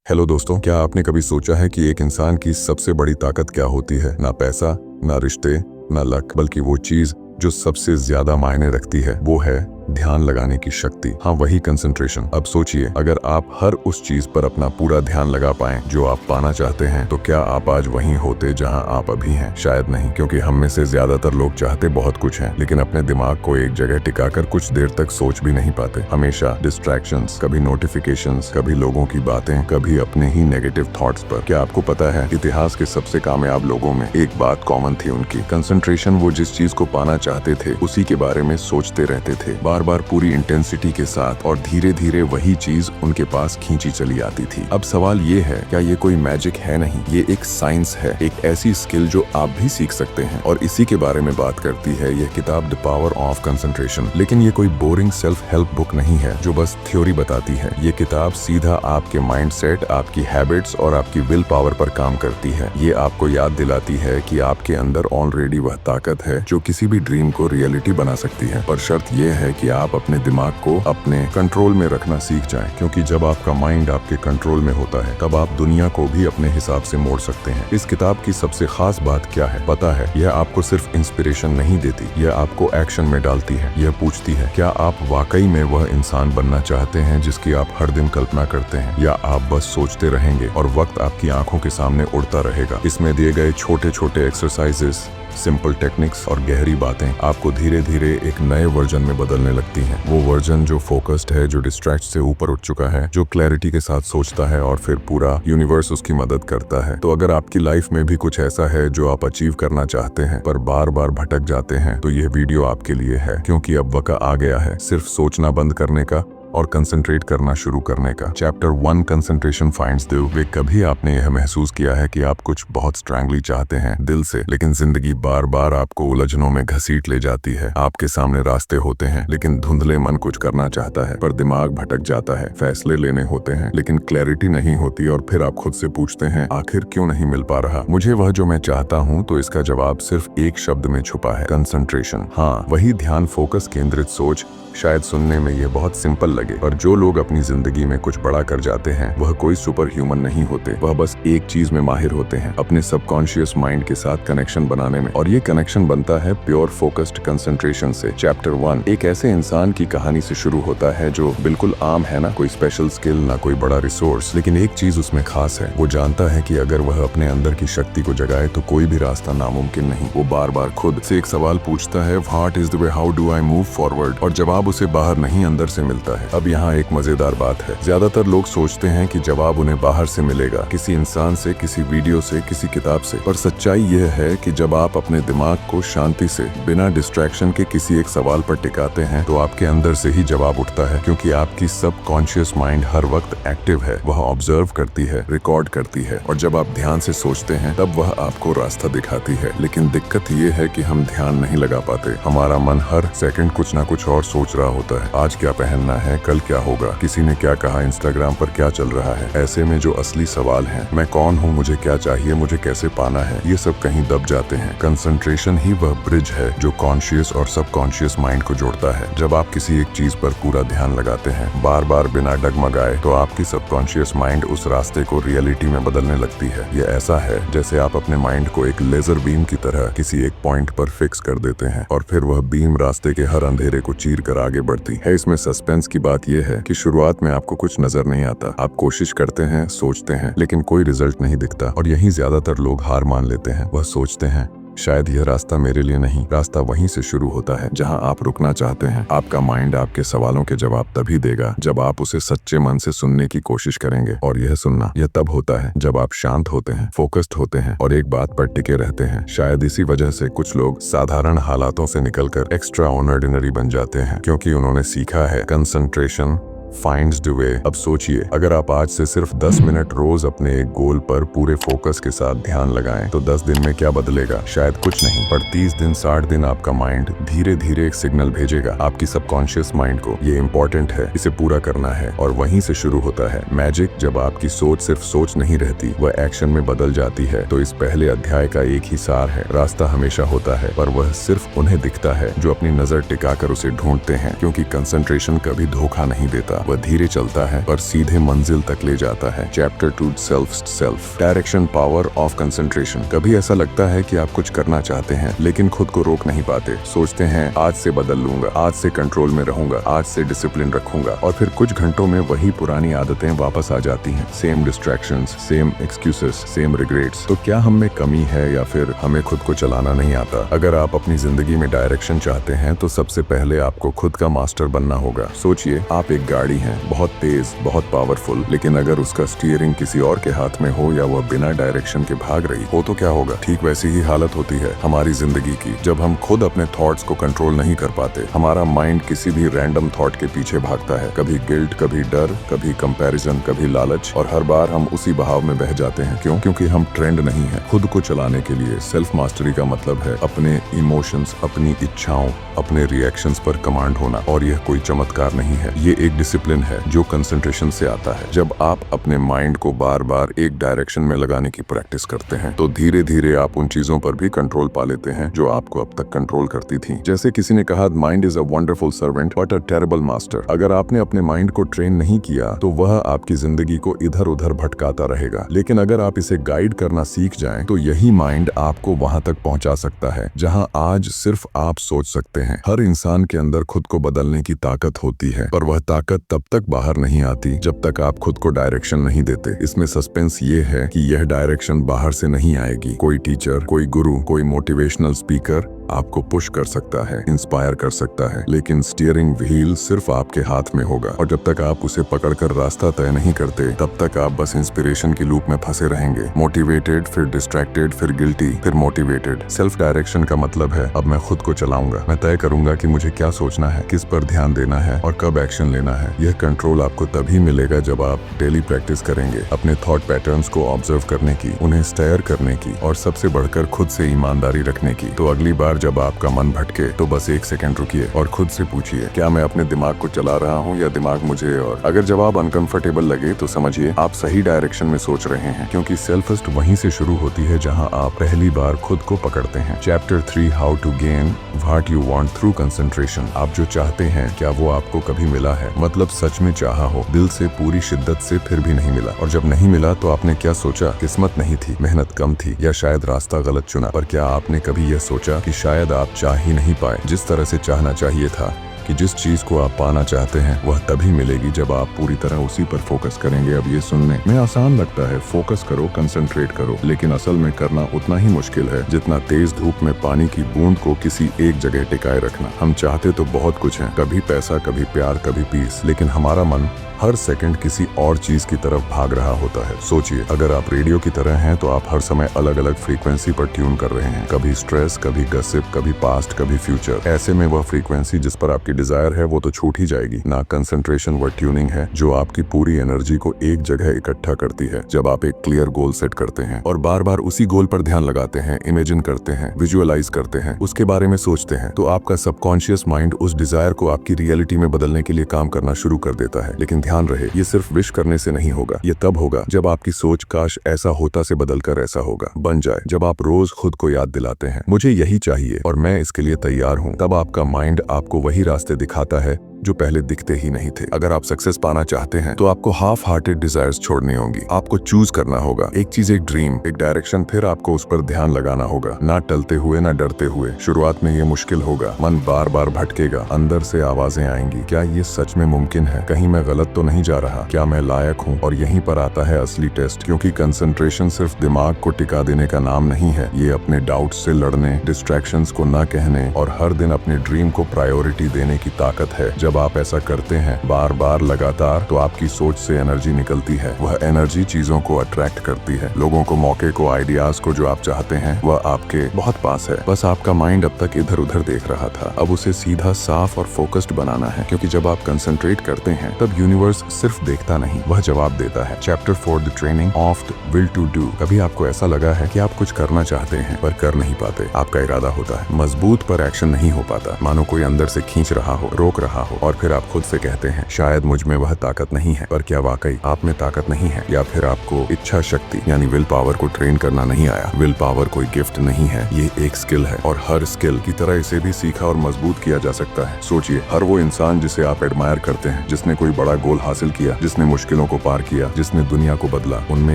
Hello दोस्तों, क्या आपने कभी सोचा है कि एक इंसान की सबसे बड़ी ताकत क्या होती है? ना पैसा, ना रिश्ते, ना लक, बल्कि वो चीज जो सबसे ज्यादा मायने रखती है वो है ध्यान लगाने की शक्ति। हाँ, वही कंसंट्रेशन। अब सोचिए, अगर आप हर उस चीज पर अपना पूरा ध्यान लगा पाएं जो आप पाना चाहते हैं, तो क्या आप आज वहीं होते जहां आप अभी हैं? शायद नहीं, क्योंकि हम में से ज्यादातर लोग चाहते बहुत कुछ हैं, लेकिन अपने दिमाग को एक जगह टिकाकर कुछ देर तक सोच भी नहीं पाते। हमेशा डिस्ट्रैक्शंस, कभी नोटिफिकेशंस, कभी लोगों की बातें, कभी अपने ही नेगेटिव थॉट्स पर। क्या आपको पता है, इतिहास के सबसे कामयाब लोगों में एक बात कॉमन थी उनकी कंसंट्रेशन। वो जिस चीज को पाना चाहते थे उसी के बारे में सोचते रहते थे, बार बार पूरी इंटेंसिटी के साथ, और धीरे धीरे वही चीज उनके पास खींची चली आती थी। अब सवाल ये है, क्या ये कोई मैजिक है? नहीं, ये एक साइंस है, एक ऐसी स्किल जो आप भी सीख सकते हैं, और इसी के बारे में बात करती है यह किताब द पावर ऑफ कंसंट्रेशन। लेकिन ये कोई बोरिंग सेल्फ हेल्प बुक नहीं है जो बस थ्योरी बताती है। ये किताब सीधा आपके माइंडसेट, आपकी हैबिट्स और आपकी विल पावर पर काम करती है। ये आपको याद दिलाती है कि आपके अंदर ऑलरेडी वह ताकत है जो किसी भी ड्रीम को रियलिटी बना सकती है। पर शर्त यह है कि आप अपने दिमाग को अपने कंट्रोल में रखना सीख जाएं, क्योंकि जब आपका माइंड आपके कंट्रोल में होता है तब आप दुनिया को भी अपने हिसाब से मोड़ सकते हैं। इस किताब की सबसे खास बात क्या है पता है? यह आपको सिर्फ इंस्पिरेशन नहीं देती, यह आपको एक्शन में डालती है। यह पूछती है, क्या आप वाकई में वह इंसान बनना चाहते हैं जिसकी आप हर दिन कल्पना करते हैं, या आप बस सोचते रहेंगे और वक्त आपकी आंखों के सामने उड़ता रहेगा? इसमें दिए गए छोटे छोटे एक्सरसाइजेस, सिंपल टेक्निक्स और गहरी बातें आपको धीरे धीरे एक नए वर्जन में बदलने लगती हैं। वो वर्जन जो फोकस्ड है, जो डिस्ट्रैक्ट से ऊपर उठ चुका है, जो क्लैरिटी के साथ सोचता है, और फिर पूरा यूनिवर्स उसकी मदद करता है। तो अगर आपकी लाइफ में भी कुछ ऐसा है जो आप अचीव करना चाहते हैं पर बार बार भटक जाते हैं, तो यह वीडियो आपके लिए है, क्योंकि अब वक्त आ गया है सिर्फ सोचना बंद करने का और कंसंट्रेट करना शुरू करने का। Chapter 1, concentration finds the way. कभी आपने यह महसूस किया है कि आप कुछ बहुत स्ट्रांगली चाहते हैं दिल से, लेकिन जिंदगी बार बार आपको उलझनों में घसीट ले जाती है? आपके सामने रास्ते होते हैं, लेकिन धुंधले मन कुछ करना चाहता है पर दिमाग भटक जाता है। फैसले लेने होते हैं लेकिन क्लैरिटी नहीं होती, और फिर आप खुद से पूछते हैं, आखिर क्यों नहीं मिल पा रहा मुझे वह जो मैं चाहता हूँ? तो इसका जवाब सिर्फ एक शब्द में छुपा है, कंसंट्रेशन। हाँ, वही ध्यान, फोकस, केंद्रित सोच। शायद सुनने में यह बहुत सिंपल लगे, पर जो लोग अपनी जिंदगी में कुछ बड़ा कर जाते हैं वह कोई सुपर ह्यूमन नहीं होते। वह बस एक चीज में माहिर होते हैं, अपने सबकॉन्शियस माइंड के साथ कनेक्शन बनाने में। और ये कनेक्शन बनता है प्योर फोकस्ड कंसंट्रेशन से। चैप्टर 1 एक ऐसे इंसान की कहानी से शुरू होता है जो बिल्कुल आम है, ना कोई स्पेशल स्किल, ना कोई बड़ा रिसोर्स, लेकिन एक चीज उसमें खास है। वो जानता है कि अगर वह अपने अंदर की शक्ति को जगाए तो कोई भी रास्ता नामुमकिन नहीं। वो बार बार खुद से एक सवाल पूछता है, what is the way, how do I move forward? और जवाब उसे बाहर नहीं, अंदर से मिलता है। अब यहाँ एक मजेदार बात है, ज्यादातर लोग सोचते हैं कि जवाब उन्हें बाहर से मिलेगा, किसी इंसान से, किसी वीडियो से, किसी किताब से। पर सच्चाई यह है कि जब आप अपने दिमाग को शांति से, बिना डिस्ट्रैक्शन के किसी एक सवाल पर टिकाते हैं, तो आपके अंदर से ही जवाब उठता है, क्योंकि आपकी सबकॉन्शियस माइंड हर वक्त एक्टिव है। वह ऑब्जर्व करती है, रिकॉर्ड करती है, और जब आप ध्यान से सोचते हैं तब वह आपको रास्ता दिखाती है। लेकिन दिक्कत ये है कि हम ध्यान नहीं लगा पाते। हमारा मन हर सेकंड कुछ ना कुछ और सोच रहा होता है। आज क्या पहनना है, कल क्या होगा, किसी ने क्या कहा, इंस्टाग्राम पर क्या चल रहा है। ऐसे में जो असली सवाल है, मैं कौन हूँ, मुझे क्या चाहिए, मुझे कैसे पाना है, ये सब कहीं दब जाते हैं। कंसंट्रेशन ही वह ब्रिज है जो कॉन्शियस और सबकॉन्शियस माइंड को जोड़ता है। जब आप किसी एक चीज पर पूरा ध्यान लगाते हैं, बार बार बिना डगमगाए, तो आपकी सबकॉन्शियस माइंड उस रास्ते को रियलिटी में बदलने लगती है। ये ऐसा है जैसे आप अपने माइंड को एक लेजर बीम की तरह किसी एक पॉइंट पर फिक्स कर देते हैं, और फिर वह बीम रास्ते के हर अंधेरे को चीर कर आगे बढ़ती है। इसमें सस्पेंस की बात यह है कि शुरुआत में आपको कुछ नजर नहीं आता। आप कोशिश करते हैं, सोचते हैं, लेकिन कोई रिजल्ट नहीं दिखता, और यहीं ज्यादातर लोग हार मान लेते हैं। वह सोचते हैं, शायद यह रास्ता मेरे लिए नहीं। रास्ता वहीं से शुरू होता है जहां आप रुकना चाहते हैं। आपका माइंड आपके सवालों के जवाब तभी देगा जब आप उसे सच्चे मन से सुनने की कोशिश करेंगे, और यह सुनना यह तब होता है जब आप शांत होते हैं, फोकस्ड होते हैं, और एक बात पर टिके रहते हैं। शायद इसी वजह से कुछ लोग साधारण हालातों से निकलकर एक्स्ट्रा ऑर्डिनरी बन जाते हैं, क्योंकि उन्होंने सीखा है कंसंट्रेशन फाइंड्स द वे। अब सोचिए, अगर आप आज से सिर्फ 10 मिनट रोज अपने एक गोल पर पूरे फोकस के साथ ध्यान लगाएं, तो 10 दिन में क्या बदलेगा? शायद कुछ नहीं, पर 30 दिन, 60 दिन आपका माइंड धीरे धीरे एक सिग्नल भेजेगा आपकी सबकॉन्शियस माइंड को, ये इंपॉर्टेंट है, इसे पूरा करना है। और वहीं से शुरू होता है मैजिक। जब आपकी सोच सिर्फ सोच नहीं रहती, वह एक्शन में बदल जाती है। तो इस पहले अध्याय का एक ही सार है, रास्ता हमेशा होता है, पर वह सिर्फ उन्हें दिखता है जो अपनी नजर टिकाकर उसे ढूंढते हैं, क्योंकि कंसंट्रेशन कभी धोखा नहीं देता। भागता, वह धीरे चलता है पर सीधे मंजिल तक ले जाता है। Chapter 2 self direction power of concentration. कभी ऐसा लगता है कि आप कुछ करना चाहते हैं लेकिन खुद को रोक नहीं पाते। सोचते हैं आज से बदल लूंगा, आज से कंट्रोल में रहूंगा, आज से डिसिप्लिन रखूंगा, और फिर कुछ घंटों में वही पुरानी आदतें वापस आ जाती हैं। Same distractions, same excuses, same regrets. तो क्या हम में कमी है या फिर हमें खुद को चलाना नहीं आता? अगर आप अपनी जिंदगी में डायरेक्शन चाहते हैं तो सबसे पहले आपको खुद का मास्टर बनना होगा। सोचिए, आप एक गाड़ी हैं, बहुत तेज, बहुत पावरफुल, लेकिन अगर उसका स्टीयरिंग किसी और के हाथ में हो या वह बिना डायरेक्शन के भाग रही हो तो क्या होगा? ठीक वैसी ही हालत होती है हमारी जिंदगी की। जब हम खुद अपने थॉट्स को कंट्रोल नहीं कर पाते, हमारा माइंड किसी भी रैंडम थॉट के पीछे भागता है। कभी गिल्ट, कभी डर, कभी कंपैरिजन, कभी लालच, और हर बार हम उसी बहाव में बह जाते हैं। क्यों? क्योंकि हम ट्रेंड नहीं है। खुद को चलाने के लिए सेल्फ मास्टरी का मतलब है अपने इमोशंस, अपनी इच्छाओं, अपने रिएक्शंस पर कमांड होना। और यह कोई चमत्कार नहीं है, ये एक डिसिप्लिन है जो कंसंट्रेशन से आता है। जब आप अपने माइंड को बार बार एक डायरेक्शन में लगाने की प्रैक्टिस करते हैं तो धीरे धीरे आप उन चीजों पर भी कंट्रोल पा लेते हैं जो आपको अब तक कंट्रोल करती थी। जैसे किसी ने कहा, mind is a wonderful servant but a terrible master. अगर आपने अपने माइंड को ट्रेन नहीं किया तो वह आपकी जिंदगी को इधर उधर भटकाता रहेगा, लेकिन अगर आप इसे गाइड करना सीख जाएं तो यही माइंड आपको वहां तक पहुंचा सकता है जहां आज सिर्फ आप सोच सकते हैं। हर इंसान के अंदर खुद को बदलने की ताकत होती है, पर वह ताकत तब तक बाहर नहीं आती जब तक आप खुद को डायरेक्शन नहीं देते। इसमें सस्पेंस ये है कि यह डायरेक्शन बाहर से नहीं आएगी। कोई टीचर, कोई गुरु, कोई मोटिवेशनल स्पीकर आपको पुश कर सकता है, इंस्पायर कर सकता है, लेकिन स्टीयरिंग व्हील सिर्फ आपके हाथ में होगा। और जब तक आप उसे पकड़कर रास्ता तय नहीं करते तब तक आप बस इंस्पिरेशन की लूप में फंसे रहेंगे। मोटिवेटेड, फिर डिस्ट्रैक्टेड, फिर गिल्टी, फिर मोटिवेटेड। सेल्फ डायरेक्शन का मतलब है अब मैं खुद को चलाऊंगा, मैं तय करूंगा कि मुझे क्या सोचना है, किस पर ध्यान देना है और कब एक्शन लेना है। यह कंट्रोल आपको तभी मिलेगा जब आप डेली प्रैक्टिस करेंगे अपने थॉट पैटर्न्स को ऑब्जर्व करने की, उन्हें स्टेयर करने की, और सबसे बढ़कर खुद से ईमानदारी रखने की। तो अगली बार जब आपका मन भटके तो बस 1 सेकंड रुकिए और खुद से पूछिए, क्या मैं अपने दिमाग को चला रहा हूँ या दिमाग मुझे? और अगर जवाब अनकंफर्टेबल लगे तो समझिए आप सही डायरेक्शन में सोच रहे हैं, क्योंकि सेल्फ ट्रस्ट वहीं से शुरू होती है जहां आप पहली बार खुद को पकड़ते हैं। Chapter 3 how to gain what you want through concentration. आप जो चाहते हैं क्या वो आपको कभी मिला है? मतलब सच में चाहा हो, दिल से, पूरी शिद्दत से, फिर भी नहीं मिला। और जब नहीं मिला तो आपने क्या सोचा? किस्मत नहीं थी, मेहनत कम थी, या शायद रास्ता गलत चुना। पर क्या आपने कभी यह सोचा कि शायद आप चाह ही नहीं पाए जिस तरह से चाहना चाहिए था, कि जिस चीज को आप पाना चाहते हैं वह तभी मिलेगी जब आप पूरी तरह उसी पर फोकस करेंगे। अब ये सुनने में आसान लगता है, फोकस करो, कंसंट्रेट करो, लेकिन असल में करना उतना ही मुश्किल है जितना तेज धूप में पानी की बूंद को किसी एक जगह टिकाए रखना। हम चाहते तो बहुत कुछ हैं, कभी पैसा, कभी प्यार, कभी पीस, लेकिन हमारा मन हर सेकंड किसी और चीज की तरफ भाग रहा होता है। सोचिए, अगर आप रेडियो की तरह हैं तो आप हर समय अलग अलग फ्रीक्वेंसी पर ट्यून कर रहे हैं, कभी स्ट्रेस, कभी गसिप, कभी पास्ट, कभी फ्यूचर। ऐसे में वह फ्रीक्वेंसी जिस पर आपकी डिजायर है वो तो छूट ही जाएगी ना। कंसंट्रेशन वह ट्यूनिंग है जो आपकी पूरी एनर्जी को एक जगह इकट्ठा करती है। जब आप एक क्लियर गोल सेट करते हैं और बार बार उसी गोल पर ध्यान लगाते हैं, इमेजिन करते हैं, विजुअलाइज करते हैं, उसके बारे में सोचते हैं, तो आपका सबकॉन्शियस माइंड उस डिजायर को आपकी रियलिटी में बदलने के लिए काम करना शुरू कर देता है। लेकिन ध्यान रहे, ये सिर्फ विश करने से नहीं होगा। ये तब होगा जब आपकी सोच काश ऐसा होता से बदलकर ऐसा होगा बन जाए। जब आप रोज खुद को याद दिलाते हैं, मुझे यही चाहिए और मैं इसके लिए तैयार हूँ, तब आपका माइंड आपको वही रास्ते दिखाता है जो पहले दिखते ही नहीं थे। अगर आप सक्सेस पाना चाहते हैं तो आपको हाफ हार्टेड डिजायर्स छोड़नी होंगी। आपको चूज करना होगा, एक चीज, एक ड्रीम, एक डायरेक्शन, फिर आपको उस पर ध्यान लगाना होगा, ना टलते हुए ना डरते हुए। शुरुआत में ये मुश्किल होगा, मन बार बार भटकेगा, अंदर से आवाजें आएंगी, क्या ये सच में मुमकिन है? कहीं मैं गलत तो नहीं जा रहा? क्या मैं लायक हूँ? और यहीं पर आता है असली टेस्ट, क्योंकि कंसंट्रेशन सिर्फ दिमाग को टिका देने का नाम नहीं है। ये अपने डाउट से लड़ने, डिस्ट्रैक्शंस को ना कहने और हर दिन अपने ड्रीम को प्रायोरिटी देने की ताकत है। जब आप ऐसा करते हैं बार बार लगातार, तो आपकी सोच से एनर्जी निकलती है। वह एनर्जी चीजों को अट्रैक्ट करती है, लोगों को, मौके को, आइडियाज को। जो आप चाहते हैं वह आपके बहुत पास है, बस आपका माइंड अब तक इधर उधर देख रहा था। अब उसे सीधा, साफ और फोकस्ड बनाना है, क्योंकि जब आप कंसंट्रेट करते हैं तब यूनिवर्स सिर्फ देखता नहीं, वह जवाब देता है। Chapter 4 the training of the will to do. कभी आपको ऐसा लगा है कि आप कुछ करना चाहते हैं पर कर नहीं पाते? आपका इरादा होता है मजबूत पर एक्शन नहीं हो पाता, मानो कोई अंदर से खींच रहा हो, रोक रहा हो। हो और फिर आप खुद से कहते हैं शायद मुझ में वह ताकत नहीं है। पर क्या वाकई आप में ताकत नहीं है, या फिर आपको इच्छा शक्ति यानी विल पावर को ट्रेन करना नहीं आया? विल पावर कोई गिफ्ट नहीं है, ये एक स्किल है और हर स्किल की तरह इसे भी सीखा और मजबूत किया जा सकता है। सोचिए, हर वो इंसान जिसे आप एडमायर करते हैं, जिसने कोई बड़ा गोल हासिल किया, जिसने मुश्किलों को पार किया, जिसने दुनिया को बदला, उनमें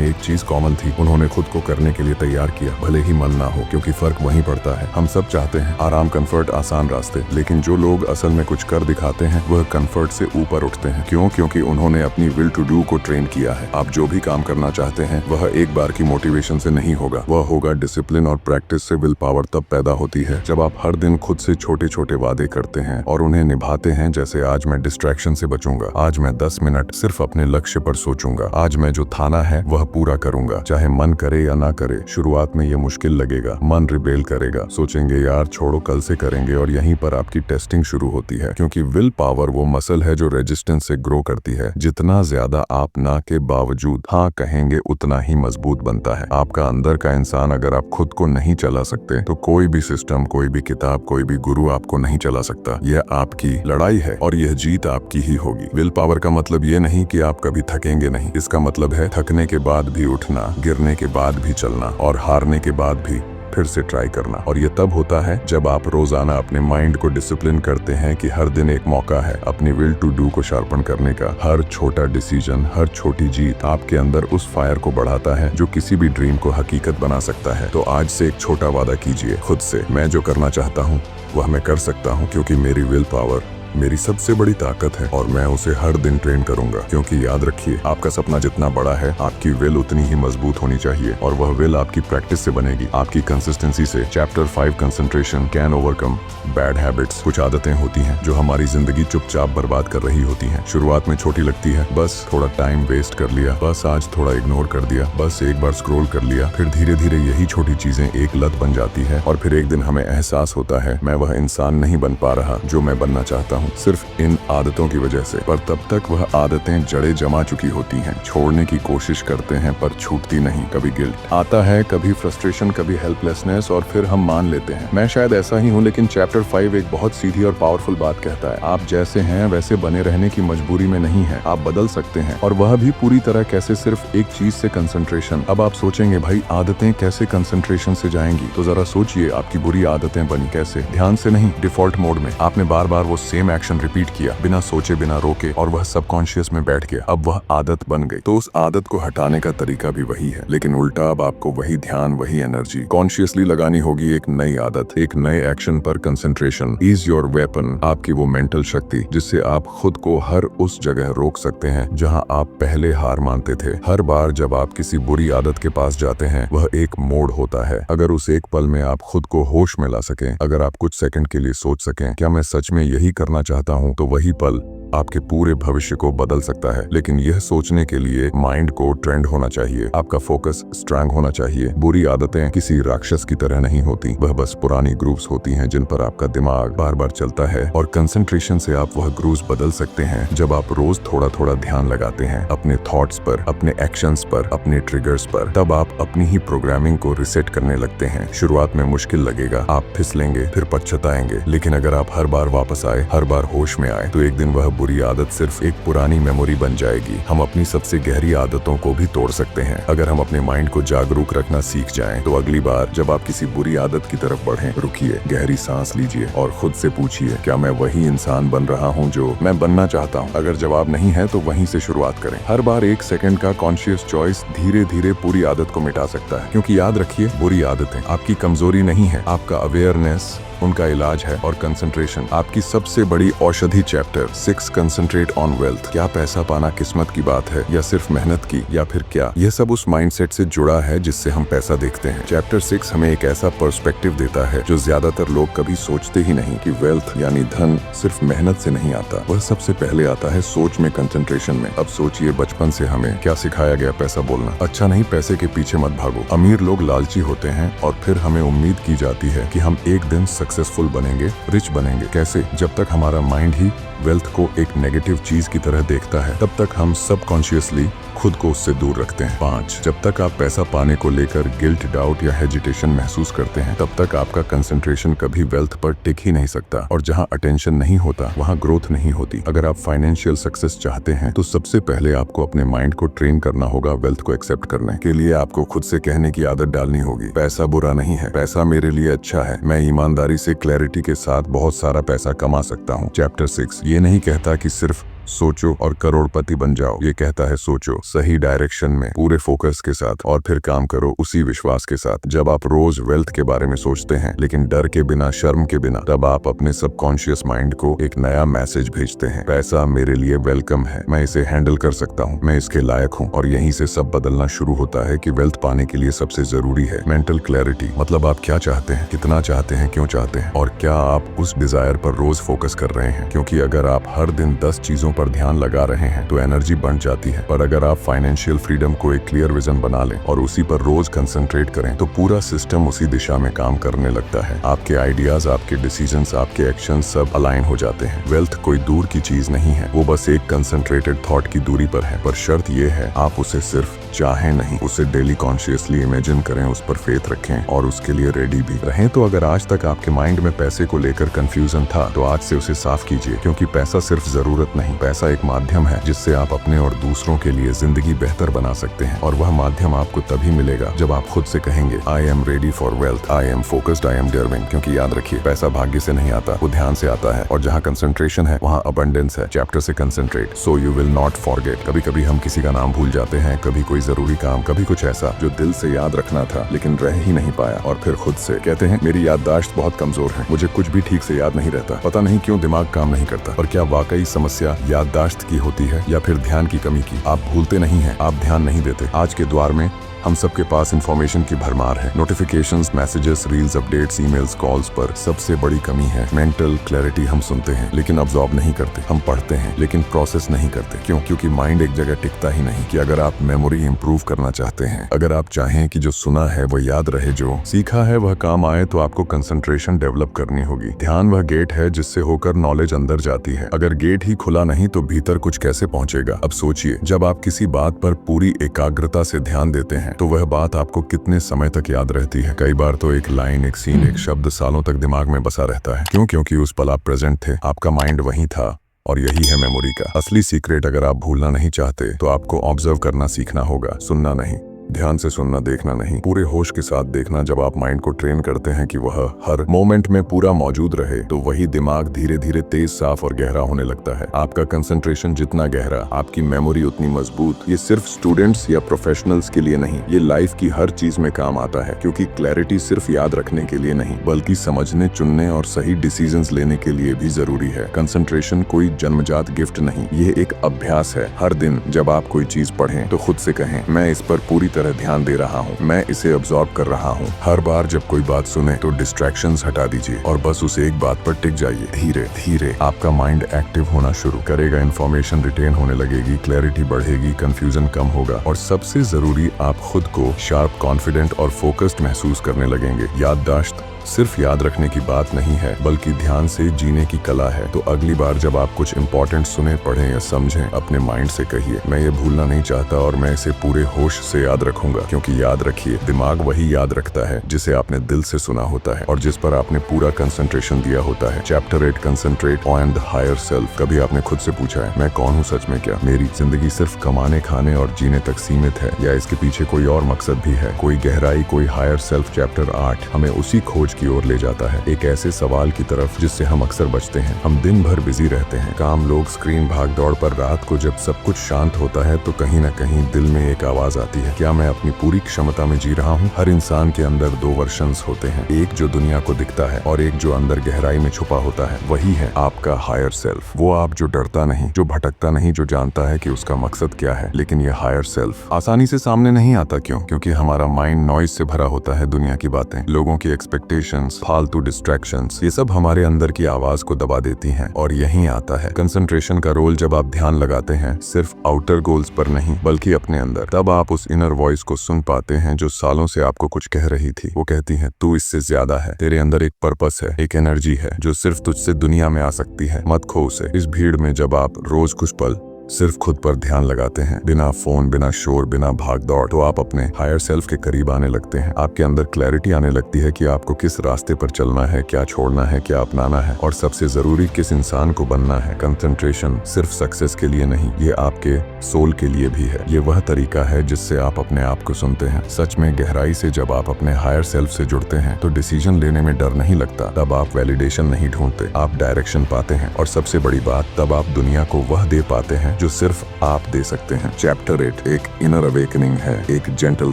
एक चीज कॉमन थी, उन्होंने खुद को करने के लिए तैयार किया, भले ही मन ना हो, क्योंकि फर्क वहीं पड़ता है। हम सब चाहते हैं आराम, कंफर्ट, आसान रास्ते, लेकिन जो लोग असल में कुछ कर दिखाते हैं वह कंफर्ट से ऊपर उठते हैं। क्यों? क्योंकि उन्होंने अपनी विल टू डू को ट्रेन किया है। आप जो भी काम करना चाहते हैं वह एक बार की मोटिवेशन से नहीं होगा, वह होगा डिसिप्लिन और प्रैक्टिस से। विल पावर तब पैदा होती है जब आप हर दिन खुद से छोटे छोटे वादे करते हैं और उन्हें निभाते हैं। जैसे आज मैं डिस्ट्रैक्शन से बचूंगा, आज मैं 10 मिनट सिर्फ अपने लक्ष्य पर सोचूंगा, आज मैं जो ठाना है वह पूरा करूंगा, चाहे मन करे या ना करे। शुरुआत में ये मुश्किल लगेगा, मन रिबेल करेगा, सोचेंगे यार छोड़ो कल से करेंगे, और यहीं पर आपकी टेस्टिंग शुरू होती है। क्योंकि विल पावर वो मसल है जो रेजिस्टेंस से ग्रो करती है। जितना ज्यादा आप ना के बावजूद हाँ कहेंगे उतना ही मजबूत बनता है आपका अंदर का इंसान। अगर आप खुद को नहीं चला सकते तो कोई भी सिस्टम, कोई भी किताब, कोई भी गुरु आपको नहीं चला सकता। यह आपकी लड़ाई है और यह जीत आपकी ही होगी। विल पावर का मतलब ये नहीं कि आप कभी थकेंगे नहीं, इसका मतलब है थकने के बाद भी उठना, गिरने के बाद भी चलना और हारने के बाद भी फिर से ट्राई करना। और ये तब होता है जब आप रोजाना अपने माइंड को डिसिप्लिन करते हैं कि हर दिन एक मौका है अपनी विल टू डू को शार्पन करने का। हर छोटा डिसीजन, हर छोटी जीत आपके अंदर उस फायर को बढ़ाता है जो किसी भी ड्रीम को हकीकत बना सकता है। तो आज से एक छोटा वादा कीजिए खुद से, मैं जो करना चाहता हूँ वह मैं कर सकता हूँ, क्योंकि मेरी विल पावर मेरी सबसे बड़ी ताकत है और मैं उसे हर दिन ट्रेन करूंगा। क्योंकि याद रखिए, आपका सपना जितना बड़ा है आपकी विल उतनी ही मजबूत होनी चाहिए, और वह विल आपकी प्रैक्टिस से बनेगी, आपकी कंसिस्टेंसी से। Chapter 5 concentration can overcome bad habits. कुछ आदतें होती हैं जो हमारी जिंदगी चुपचाप बर्बाद कर रही होती हैं। शुरुआत में छोटी लगती है, बस थोड़ा टाइम वेस्ट कर लिया, बस आज थोड़ा इग्नोर कर दिया, बस एक बार स्क्रॉल कर लिया। फिर धीरे धीरे यही छोटी चीजें एक लत बन जाती है और फिर एक दिन हमें एहसास होता है मैं वह इंसान नहीं बन पा रहा जो मैं बनना चाहता हूँ, सिर्फ इन आदतों की वजह से। पर तब तक वह आदतें जड़ें जमा चुकी होती हैं। छोड़ने की कोशिश करते हैं पर छूटती नहीं। कभी गिल्ट आता है, कभी फ्रस्ट्रेशन, कभी हेल्पलेसनेस, और फिर हम मान लेते हैं मैं शायद ऐसा ही हूँ। लेकिन चैप्टर 5 एक बहुत सीधी और पावरफुल बात कहता है, आप जैसे हैं वैसे बने रहने की मजबूरी में नहीं है, आप बदल सकते हैं, और वह भी पूरी तरह कैसे? सिर्फ एक चीज से, कंसंट्रेशन। अब आप सोचेंगे भाई आदतें कैसे कंसंट्रेशन से जाएंगी? तो जरा सोचिए, आपकी बुरी आदतें बनी कैसे? ध्यान से नहीं, डिफॉल्ट मोड में। आपने बार बार वो सेम एक्शन रिपीट किया, बिना सोचे, बिना रोके, और वह सबकॉन्शियस में बैठ गया। अब वह आदत बन गई। तो उस आदत को हटाने का तरीका भी वही है, लेकिन उल्टा अब आपको वही ध्यान, वही एनर्जी कॉन्शियसली लगानी होगी एक नई आदत, एक नए एक्शन पर। कंसंट्रेशन इज योर वेपन, आपकी वो मेंटल शक्ति जिससे आप खुद को हर उस जगह रोक सकते हैं जहां आप पहले हार मानते थे। हर बार जब आप किसी बुरी आदत के पास जाते हैं वह एक मोड़ होता है। अगर उस एक पल में आप खुद को होश में ला सकें, अगर आप कुछ सेकंड के लिए सोच सकें क्या मैं सच में यही करना चाहता हूं, तो वही पल आपके पूरे भविष्य को बदल सकता है। लेकिन यह सोचने के लिए माइंड को ट्रेंड होना चाहिए, आपका फोकस स्ट्रांग होना चाहिए। बुरी आदतें किसी राक्षस की तरह नहीं होती, वह बस पुरानी ग्रूव्स होती हैं जिन पर आपका दिमाग बार बार चलता है। और कंसंट्रेशन से आप वह ग्रूव्स बदल सकते हैं जब आप रोज थोड़ा थोड़ा ध्यान लगाते हैं अपने थॉट्स पर, अपने एक्शंस पर, अपने ट्रिगर्स पर। तब आप अपनी ही प्रोग्रामिंग को रिसेट करने लगते हैं। शुरुआत में मुश्किल लगेगा, आप फिसलेंगे, फिर पछताएंगे, लेकिन अगर आप हर बार वापस आए, हर बार होश में आए, तो एक दिन वह बुरी आदत सिर्फ एक पुरानी मेमोरी बन जाएगी। हम अपनी सबसे गहरी आदतों को भी तोड़ सकते हैं अगर हम अपने माइंड को जागरूक रखना सीख जाएं। तो अगली बार जब आप किसी बुरी आदत की तरफ बढ़ें, रुकिए, गहरी सांस लीजिए और खुद से पूछिए क्या मैं वही इंसान बन रहा हूं जो मैं बनना चाहता हूं? अगर जवाब नहीं है तो वहीं से शुरुआत करें। हर बार 1 सेकंड का कॉन्शियस चॉइस धीरे धीरे पूरी आदत को मिटा सकता है। क्योंकि याद रखिए, बुरी आदतें आपकी कमजोरी नहीं है, आपका अवेयरनेस उनका इलाज है, और कंसंट्रेशन आपकी सबसे बड़ी औषधि। Chapter 6 concentrate on wealth. क्या पैसा पाना किस्मत की बात है या सिर्फ मेहनत की, या फिर क्या यह सब उस माइंडसेट से जुड़ा है जिससे हम पैसा देखते हैं? चैप्टर 6 हमें एक ऐसा पर्सपेक्टिव देता है जो ज्यादातर लोग कभी सोचते ही नहीं, कि वेल्थ यानी धन सिर्फ मेहनत से नहीं आता, वह सबसे पहले आता है सोच में, कंसंट्रेशन में। अब सोचिए, बचपन से हमें क्या सिखाया गया? पैसा बोलना अच्छा नहीं, पैसे के पीछे मत भागो। अमीर लोग लालची होते हैं और फिर हमें उम्मीद की जाती है कि हम एक दिन सक्सेसफुल बनेंगे, रिच बनेंगे। कैसे? जब तक हमारा माइंड ही वेल्थ को एक नेगेटिव चीज की तरह देखता है, तब तक हम सबकॉन्शियसली खुद को उससे दूर रखते हैं। 5, जब तक आप पैसा पाने को लेकर गिल्ट, डाउट या हेजिटेशन महसूस करते हैं, तब तक आपका कंसंट्रेशन कभी वेल्थ पर टिक ही नहीं सकता। और जहां अटेंशन नहीं होता वहां ग्रोथ नहीं होती। अगर आप फाइनेंशियल सक्सेस चाहते हैं तो सबसे पहले आपको अपने माइंड को ट्रेन करना होगा वेल्थ को एक्सेप्ट करने के लिए। आपको खुद से कहने की आदत डालनी होगी, पैसा बुरा नहीं है, पैसा मेरे लिए अच्छा है, मैं ईमानदारी से, क्लैरिटी के साथ बहुत सारा पैसा कमा सकता हूँ। चैप्टर 6 ये नहीं कहता कि सिर्फ सोचो और करोड़पति बन जाओ। ये कहता है सोचो सही डायरेक्शन में, पूरे फोकस के साथ, और फिर काम करो उसी विश्वास के साथ। जब आप रोज वेल्थ के बारे में सोचते हैं लेकिन डर के बिना, शर्म के बिना, तब आप अपने सबकॉन्शियस माइंड को एक नया मैसेज भेजते हैं, पैसा मेरे लिए वेलकम है, मैं इसे हैंडल कर सकता हूँ, मैं इसके लायक हूँ। और यहीं से सब बदलना शुरू होता है कि वेल्थ पाने के लिए सबसे जरूरी है मेंटल क्लैरिटी। मतलब आप क्या चाहते हैं, कितना चाहते हैं, क्यों चाहते हैं, और क्या आप उस डिजायर पर रोज फोकस कर रहे हैं। क्योंकि अगर आप हर दिन 10 चीजों पर ध्यान लगा रहे हैं तो एनर्जी बढ़ जाती है। पर अगर आप फाइनेंशियल फ्रीडम को एक क्लियर विजन बना लें और उसी पर रोज कंसंट्रेट करें तो पूरा सिस्टम उसी दिशा में काम करने लगता है। आपके आइडियाज, आपके डिसीजंस, आपके एक्शंस सब अलाइन हो जाते हैं। वेल्थ कोई दूर की चीज नहीं है, वो बस एक कंसंट्रेटेड थॉट की दूरी पर है। पर शर्त ये है आप उसे सिर्फ चाहें नहीं, उसे डेली कॉन्शियसली इमेजिन करें, उस पर फेथ रखें और उसके लिए रेडी भी रहें। तो अगर आज तक आपके माइंड में पैसे को लेकर कंफ्यूजन था तो आज से उसे साफ कीजिए। क्योंकि पैसा सिर्फ जरूरत नहीं, पैसा एक माध्यम है जिससे आप अपने और दूसरों के लिए जिंदगी बेहतर बना सकते हैं। और वह माध्यम आपको तभी मिलेगा जब आप खुद से कहेंगे I am ready for wealth, I am focused, I am deserving. क्योंकि याद रखिए पैसा भाग्य से नहीं आता, वो ध्यान से आता है। और जहाँ कंसंट्रेशन है वहाँ अबंडेंस है। चैप्टर से concentrate so you will not forget. कभी कभी हम किसी का नाम भूल जाते हैं, कभी कोई जरूरी काम, कभी कुछ ऐसा जो दिल से याद रखना था लेकिन रह ही नहीं पाया। और फिर खुद से कहते हैं मेरी याददाश्त बहुत कमजोर है, मुझे कुछ भी ठीक से याद नहीं रहता, पता नहीं क्यों दिमाग काम नहीं करता। और क्या वाकई समस्या याददाश्त की होती है या फिर ध्यान की कमी की? आप भूलते नहीं हैं, आप ध्यान नहीं देते। आज के द्वार में हम सबके पास इंफॉर्मेशन की भरमार है। Notifications, messages, reels, updates, emails, calls पर सबसे बड़ी कमी है मेंटल क्लैरिटी। हम सुनते हैं लेकिन अब्सॉर्ब नहीं करते, हम पढ़ते हैं लेकिन प्रोसेस नहीं करते। क्यों? क्योंकि माइंड एक जगह टिकता ही नहीं। कि अगर आप मेमोरी इंप्रूव करना चाहते हैं, अगर आप चाहें कि जो सुना है वो याद रहे, जो सीखा है वह काम आए, तो आपको कंसंट्रेशन डेवलप करनी होगी। ध्यान वह गेट है जिससे होकर नॉलेज अंदर जाती है। अगर गेट ही खुला नहीं तो भीतर कुछ कैसे पहुंचेगा? अब सोचिए, जब आप किसी बात पर पूरी एकाग्रता से ध्यान देते हैं तो वह बात आपको कितने समय तक याद रहती है? कई बार तो एक लाइन, एक सीन, एक शब्द सालों तक दिमाग में बसा रहता है। क्यों? क्योंकि उस पल आप प्रेजेंट थे, आपका माइंड वहीं था। और यही है मेमोरी का असली सीक्रेट। अगर आप भूलना नहीं चाहते तो आपको ऑब्जर्व करना सीखना होगा, सुनना नहीं, ध्यान से सुनना, देखना नहीं, पूरे होश के साथ देखना। जब आप माइंड को ट्रेन करते हैं कि वह हर मोमेंट में पूरा मौजूद रहे तो वही दिमाग धीरे धीरे तेज, साफ और गहरा होने लगता है। आपका कंसंट्रेशन जितना गहरा, आपकी मेमोरी उतनी मजबूत। ये सिर्फ स्टूडेंट्स या प्रोफेशनल्स के लिए नहीं, ये लाइफ की हर चीज में काम आता है। क्योंकि क्लैरिटी सिर्फ याद रखने के लिए नहीं बल्कि समझने, चुनने और सही डिसीजंस लेने के लिए भी जरूरी है। कंसंट्रेशन कोई जन्मजात गिफ्ट नहीं, ये एक अभ्यास है। हर दिन जब आप कोई चीज पढ़ें तो खुद से कहें मैं इस पर पूरी तरह ध्यान दे रहा हूँ, मैं इसे अब्सॉर्ब कर रहा हूँ। हर बार जब कोई बात सुने तो डिस्ट्रैक्शंस हटा दीजिए और बस उस एक बात पर टिक जाइए। धीरे धीरे आपका माइंड एक्टिव होना शुरू करेगा, इन्फॉर्मेशन रिटेन होने लगेगी, क्लैरिटी बढ़ेगी, कंफ्यूजन कम होगा और सबसे जरूरी आप खुद को शार्प, कॉन्फिडेंट और फोकस्ड महसूस करने लगेंगे। याददाश्त सिर्फ याद रखने की बात नहीं है बल्कि ध्यान से जीने की कला है। तो अगली बार जब आप कुछ इंपॉर्टेंट सुने, पढ़ें या समझें, अपने माइंड से कहिए मैं ये भूलना नहीं चाहता और मैं इसे पूरे होश से याद रखूंगा। क्योंकि याद रखिए, दिमाग वही याद रखता है जिसे आपने दिल से सुना होता है और जिस पर आपने पूरा कंसंट्रेशन दिया होता है। Chapter 8 concentrate on the higher self. कभी आपने खुद से पूछा है मैं कौन हूँ सच में? क्या मेरी जिंदगी सिर्फ कमाने, खाने और जीने तक सीमित है या इसके पीछे कोई और मकसद भी है, कोई गहराई, कोई हायर सेल्फ? चैप्टर 8 हमें उसी खोज की ओर ले जाता है, एक ऐसे सवाल की तरफ जिससे हम अक्सर बचते हैं। हम दिन भर बिजी रहते हैं, काम, लोग, स्क्रीन, भाग दौड़, पर रात को जब सब कुछ शांत होता है तो कहीं ना कहीं दिल में एक आवाज आती है, क्या मैं अपनी पूरी क्षमता में जी रहा हूँ? हर इंसान के अंदर 2 वर्जन्स होते हैं, एक जो दुनिया को दिखता है और एक जो अंदर गहराई में छुपा होता है। वही है आपका हायर सेल्फ, वो आप जो डरता नहीं, जो भटकता नहीं, जो जानता है कि उसका मकसद क्या है। लेकिन ये हायर सेल्फ आसानी से सामने नहीं आता। क्यों? क्योंकि हमारा माइंड नॉइज से भरा होता है, दुनिया की बातें, लोगों की एक्सपेक्टेशंस, फालतू डिस्ट्रैक्शंस, ये सब हमारे अंदर की आवाज को दबा देती हैं। और यहीं आता है कंसंट्रेशन का रोल। जब आप ध्यान लगाते हैं सिर्फ आउटर गोल्स पर नहीं बल्कि अपने अंदर, तब आप उस इनर वॉइस को सुन पाते हैं जो सालों से आपको कुछ कह रही थी। वो कहती है तू इससे ज्यादा है, तेरे अंदर एक पर्पस है, एक एनर्जी है जो सिर्फ तुझसे दुनिया में आ सकती है, मत खो उसे। इस भीड़ में जब आप रोज कुछ पल सिर्फ खुद पर ध्यान लगाते हैं, बिना फोन, बिना शोर, बिना भाग दौड़, तो आप अपने हायर सेल्फ के करीब आने लगते हैं। आपके अंदर क्लैरिटी आने लगती है कि आपको किस रास्ते पर चलना है, क्या छोड़ना है, क्या अपनाना है, और सबसे जरूरी किस इंसान को बनना है। कंसंट्रेशन सिर्फ सक्सेस के लिए नहीं, ये आपके सोल के लिए भी है। ये वह तरीका है जिससे आप अपने आप को सुनते हैं। सच में गहराई से जब आप अपने हायर सेल्फ से जुड़ते हैं तो डिसीजन लेने में डर नहीं लगता। तब आप वैलिडेशन नहीं ढूंढते, आप डायरेक्शन पाते हैं। और सबसे बड़ी बात, तब आप दुनिया को वह दे पाते हैं जो सिर्फ आप दे सकते हैं। चैप्टर 8 एक इनर अवेकनिंग है, एक जेंटल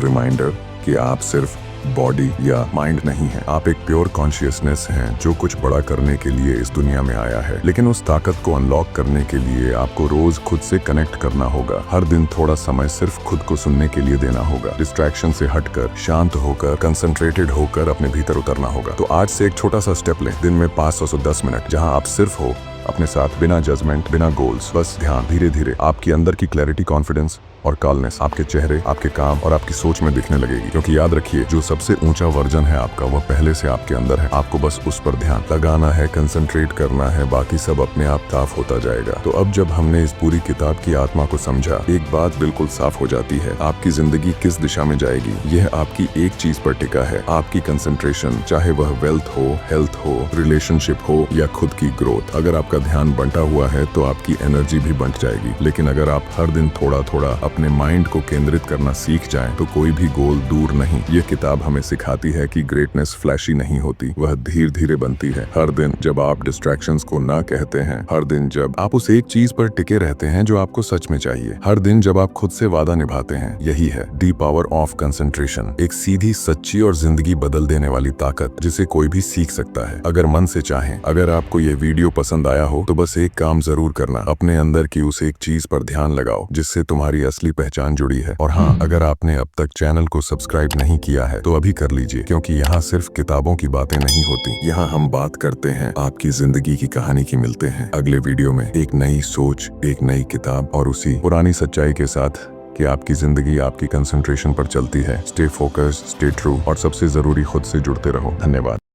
रिमाइंडर कि आप सिर्फ बॉडी या माइंड नहीं है, आप एक प्योर कॉन्शियसनेस हैं जो कुछ बड़ा करने के लिए इस दुनिया में आया है। लेकिन उस ताकत को अनलॉक करने के लिए आपको रोज खुद से कनेक्ट करना होगा। हर दिन थोड़ा समय सिर्फ खुद को सुनने के लिए देना होगा। डिस्ट्रैक्शन से हटकर, शांत होकर, कंसंट्रेटेड होकर अपने भीतर उतरना होगा। तो आज से एक छोटा सा स्टेप लें, दिन में 500 से 10 मिनट, जहां आप सिर्फ हो अपने साथ, बिना जजमेंट, बिना गोल्स, बस ध्यान। धीरे धीरे आपकी अंदर की क्लैरिटी, कॉन्फिडेंस और कालनेस आपके चेहरे, आपके काम और आपकी सोच में दिखने लगेगी। क्योंकि याद रखिए, जो सबसे ऊंचा वर्जन है आपका, वह पहले से आपके अंदर है। आपको बस उस पर ध्यान लगाना है, कंसंट्रेट करना है, बाकी सब अपने आप साफ होता जाएगा। तो अब जब हमने इस पूरी किताब की आत्मा को समझा, एक बात बिल्कुल साफ हो जाती है, आपकी जिंदगी किस दिशा में जाएगी यह आपकी एक चीज पर टिका है, आपकी कंसंट्रेशन। चाहे वह वेल्थ हो, हेल्थ हो, रिलेशनशिप हो या खुद की ग्रोथ। अगर आपका ध्यान बंटा हुआ है तो आपकी एनर्जी भी बंट जाएगी। लेकिन अगर आप हर दिन थोड़ा थोड़ा अपने माइंड को केंद्रित करना सीख जाएं, तो कोई भी गोल दूर नहीं। ये किताब हमें सिखाती है कि ग्रेटनेस फ्लैशी नहीं होती, वह धीरे धीरे बनती है। हर दिन जब आप डिस्ट्रैक्शंस को ना कहते हैं, हर दिन जब आप उस एक चीज पर टिके रहते हैं जो आपको सच में चाहिए, हर दिन जब आप खुद से वादा निभाते हैं, यही है दी पावर ऑफ कंसंट्रेशन। एक सीधी, सच्ची और जिंदगी बदल देने वाली ताकत जिसे कोई भी सीख सकता है, अगर मन से चाहे। अगर आपको ये वीडियो पसंद आया हो तो बस एक काम जरूर करना, अपने अंदर की उस एक चीज पर ध्यान लगाओ जिससे तुम्हारी असली पहचान जुड़ी है। और हाँ, अगर आपने अब तक चैनल को सब्सक्राइब नहीं किया है तो अभी कर लीजिए, क्योंकि यहाँ सिर्फ किताबों की बातें नहीं होती, यहाँ हम बात करते हैं आपकी जिंदगी की कहानी की। मिलते हैं अगले वीडियो में एक नई सोच, एक नई किताब और उसी पुरानी सच्चाई के साथ कि आपकी जिंदगी आपकी कंसंट्रेशन पर चलती है। स्टे फोकस्ड, स्टे ट्रू और सबसे जरूरी, खुद से जुड़ते रहो। धन्यवाद।